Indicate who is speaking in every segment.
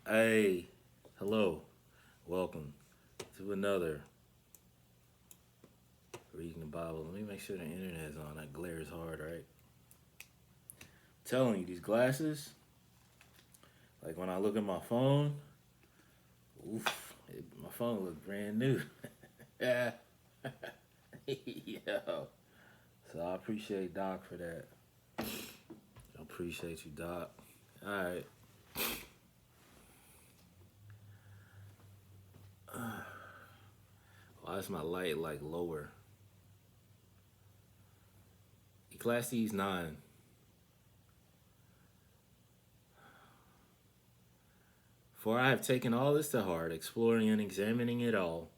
Speaker 1: Hey, hello, welcome to another reading the Bible. Let me make sure the internet is on. That glare is hard, right? Telling you, these glasses, like when I look at my phone, my phone looks brand new. Yeah, yo. So I appreciate Doc for that. I appreciate you, Doc. All right. Why is my light like lower? Ecclesiastes 9. For I have taken all this to heart, exploring and examining it all,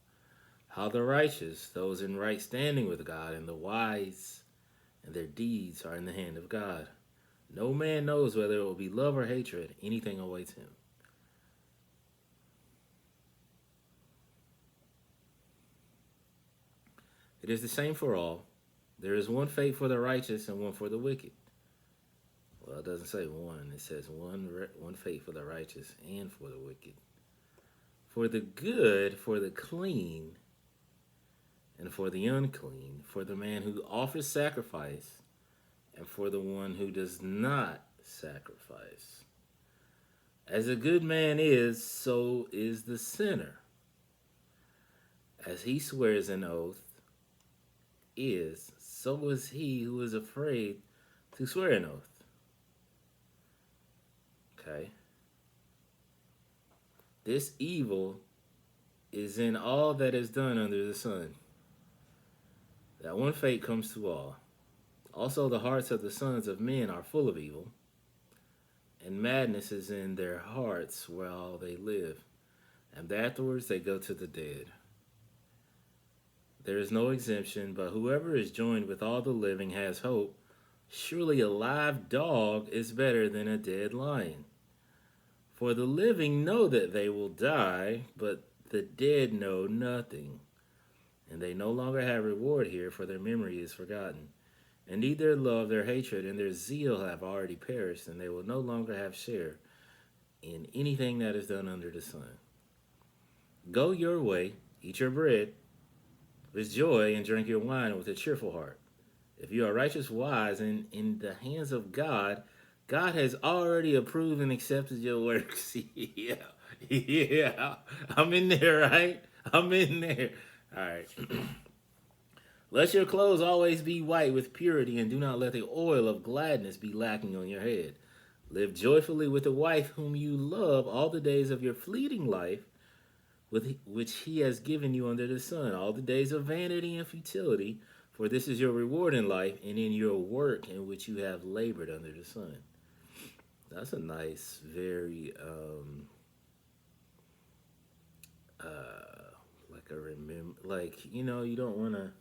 Speaker 1: how the righteous, those in right standing with God, and the wise and their deeds are in the hand of God. No man knows whether it will be love or hatred, anything awaits him. It is the same for all. There is one fate for the righteous and one for the wicked. Well, it doesn't say one, it says one fate for the righteous and for the wicked. For the good, for the clean, and for the unclean, for the man who offers sacrifice, and for the one who does not sacrifice. As a good man is, so is the sinner. As he swears an oath is, so is he who is afraid to swear an oath. Okay? This evil is in all that is done under the sun. That one fate comes to all. Also, the hearts of the sons of men are full of evil, and madness is in their hearts while they live, and afterwards they go to the dead. There is no exemption, but whoever is joined with all the living has hope. Surely a live dog is better than a dead lion. For the living know that they will die, but the dead know nothing. And they no longer have reward here, for their memory is forgotten. Indeed, their love, their hatred, and their zeal have already perished, and they will no longer have share in anything that is done under the sun. Go your way, eat your bread with joy, and drink your wine with a cheerful heart. If you are righteous, wise, and in the hands of God, God has already approved and accepted your works. Yeah, yeah, I'm in there, right? I'm in there. All right. Let your clothes always be white with purity, and do not let the oil of gladness be lacking on your head. Live joyfully with the wife whom you love all the days of your fleeting life, with which he has given you under the sun, all the days of vanity and futility, for this is your reward in life and in your work in which you have labored under the sun. That's a nice, very like a remember, like you don't want to.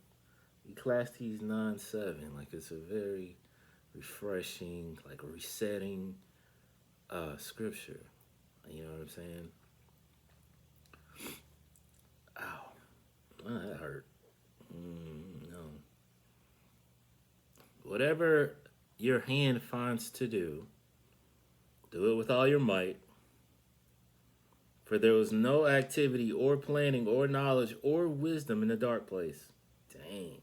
Speaker 1: Ecclesiastes 9:7, like it's a very refreshing, like resetting scripture. You know what I'm saying? Ow, that hurt. No. Whatever your hand finds to do it with all your might. For there was no activity or planning or knowledge or wisdom in the dark place. Dang.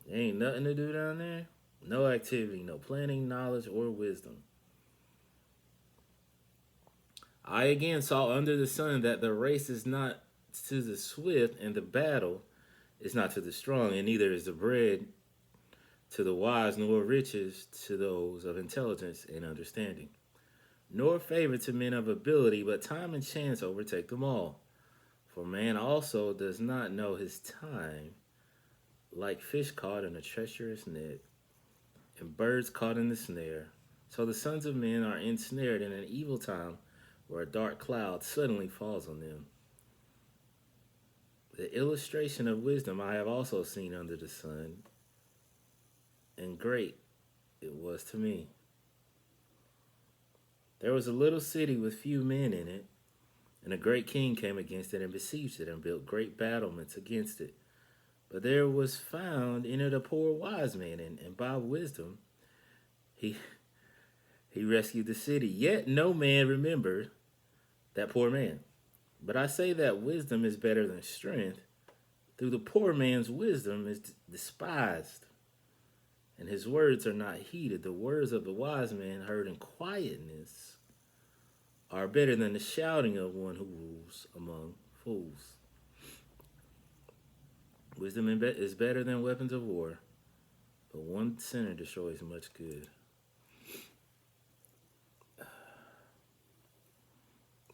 Speaker 1: There ain't nothing to do down there. No activity, no planning, knowledge, or wisdom. I again saw under the sun that the race is not to the swift, and the battle is not to the strong, and neither is the bread to the wise, nor riches to those of intelligence and understanding, nor favor to men of ability, but time and chance overtake them all. For man also does not know his time, like fish caught in a treacherous net, and birds caught in the snare. So the sons of men are ensnared in an evil time, where a dark cloud suddenly falls on them. The illustration of wisdom I have also seen under the sun, and great it was to me. There was a little city with few men in it, and a great king came against it and besieged it and built great battlements against it. But there was found in it a poor wise man, and by wisdom he He rescued the city, yet no man remembered that poor man. But I say that wisdom is better than strength. Through the poor man's wisdom is despised, and his words are not heeded. The words of the wise man heard in quietness are better than the shouting of one who rules among fools. Wisdom is better than weapons of war, but one sinner destroys much good.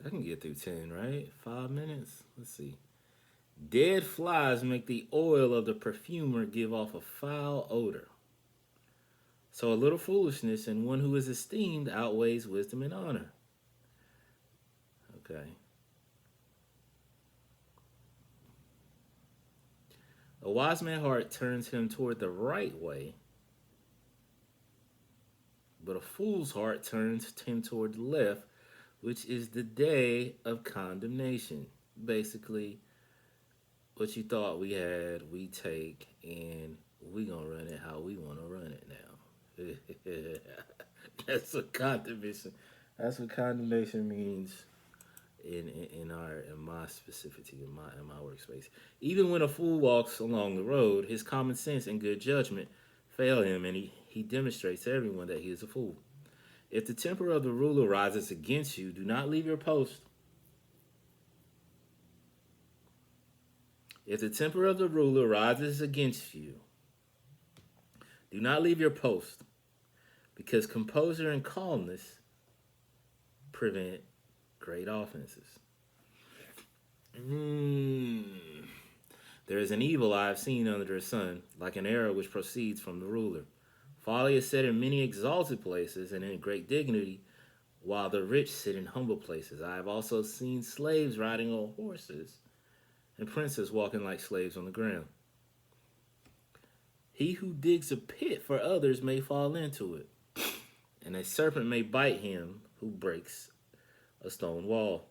Speaker 1: I can get through 10, right? 5 minutes? Let's see. Dead flies make the oil of the perfumer give off a foul odor. So a little foolishness in one who is esteemed outweighs wisdom and honor. Okay. A wise man's heart turns him toward the right way, but a fool's heart turns him toward the left, which is the day of condemnation. Basically, what you thought we had, we take, and we gonna run it how we want to run it now. That's what condemnation. That's what condemnation means in my specificity in my workspace. Even when a fool walks along the road, his common sense and good judgment fail him, and he demonstrates to everyone that he is a fool. If the temper of the ruler rises against you, do not leave your post. If the temper of the ruler rises against you, do not leave your post, because composure and calmness prevent great offenses. There is an evil I have seen under the sun, like an arrow which proceeds from the ruler. Folly is set in many exalted places and in great dignity, while the rich sit in humble places. I have also seen slaves riding on horses and princes walking like slaves on the ground. He who digs a pit for others may fall into it, and a serpent may bite him who breaks a stone wall.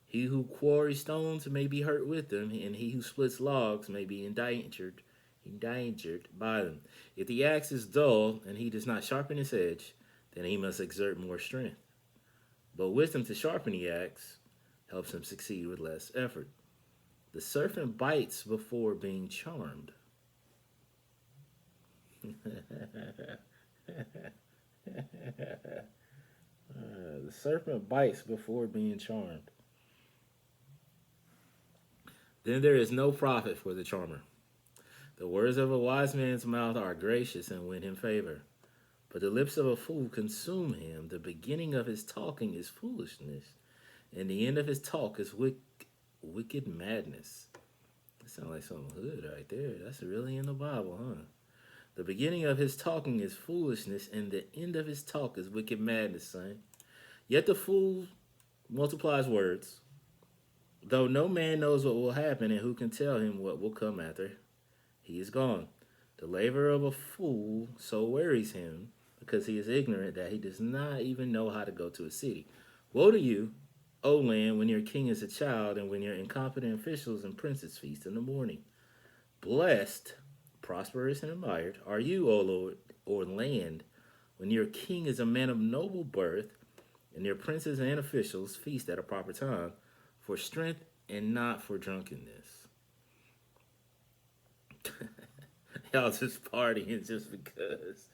Speaker 1: He who quarries stones may be hurt with them, and he who splits logs may be endangered by them. If the axe is dull and he does not sharpen its edge, then he must exert more strength. But wisdom to sharpen the axe helps him succeed with less effort. The serpent bites before being charmed. The serpent bites before being charmed. Then there is no profit for the charmer. The words of a wise man's mouth are gracious and win him favor, but the lips of a fool consume him. The beginning of his talking is foolishness, and the end of his talk is wicked madness. That sounds like something hood right there. That's really in the Bible, huh? The beginning of his talking is foolishness, and the end of his talk is wicked madness, son. Yet the fool multiplies words, though no man knows what will happen, and who can tell him what will come after he is gone. The labor of a fool so worries him, because he is ignorant that he does not even know how to go to a city. Woe to you, O land, when your king is a child, and when your incompetent officials and princes feast in the morning. Blessed, prosperous, and admired are you, O Lord, or land, when your king is a man of noble birth, and your princes and officials feast at a proper time, for strength and not for drunkenness. Y'all just partying just because.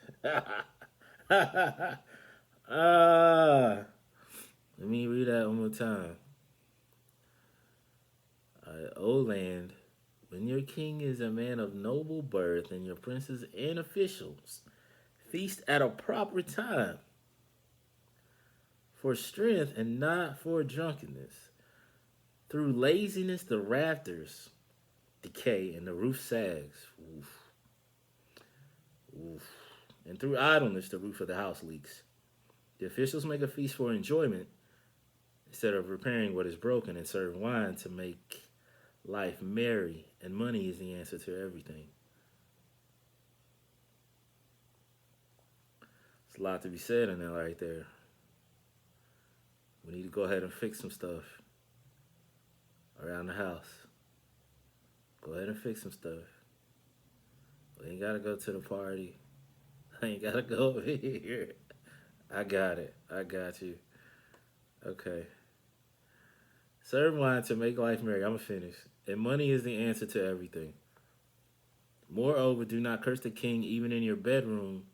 Speaker 1: Let me read that one more time. O land, when your king is a man of noble birth, and your princes and officials feast at a proper time, for strength and not for drunkenness. Through laziness, the rafters decay and the roof sags. Oof. Oof. And through idleness, the roof of the house leaks. The officials make a feast for enjoyment instead of repairing what is broken, and serve wine to make life merry, and money is the answer to everything. There's a lot to be said in that right there. We need to go ahead and fix some stuff around the house. Go ahead and fix some stuff. We ain't gotta go to the party. I ain't gotta go over here. I got it. I got you. Okay. Serve wine to make life merry. I'm finished. And money is the answer to everything. Moreover, do not curse the king even in your bedroom,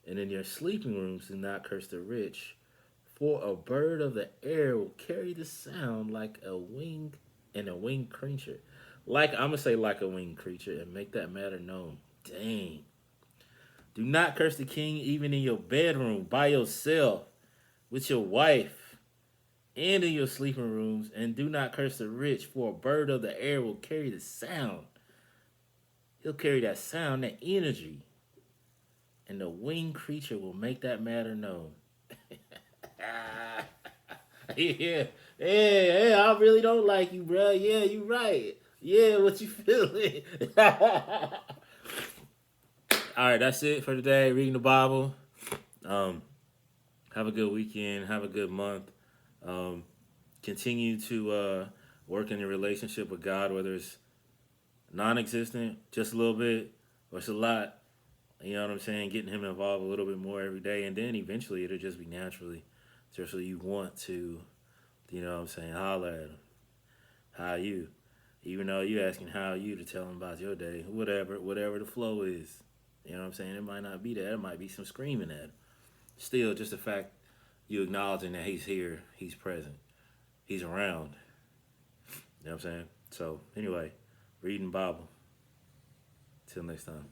Speaker 1: and in your sleeping rooms do not curse the rich. For a bird of the air will carry the sound like a wing and a winged creature. Like I'm gonna say like a winged creature and make that matter known. Dang. Do not curse the king even in your bedroom, by yourself, with your wife, and in your sleeping rooms, and do not curse the rich, for a bird of the air will carry the sound. He'll carry that sound, that energy, and the winged creature will make that matter known. Yeah, yeah, I really don't like you, bro. Yeah, you right. Yeah, what you feeling? All right, that's it for today. Reading the Bible. Um, have a good weekend. Have a good month. Um, Continue to work in your relationship with God, whether it's non-existent, just a little bit, or it's a lot. You know what I'm saying? Getting him involved a little bit more every day, and then eventually it'll just be naturally. Especially you want to, you know what I'm saying, holler at him. How you? Even though you asking how you to tell him about your day, whatever the flow is. You know what I'm saying? It might not be that. It might be some screaming at him. Still, just the fact you acknowledging that he's here, he's present, he's around. You know what I'm saying? So, anyway, reading Bible. Till next time.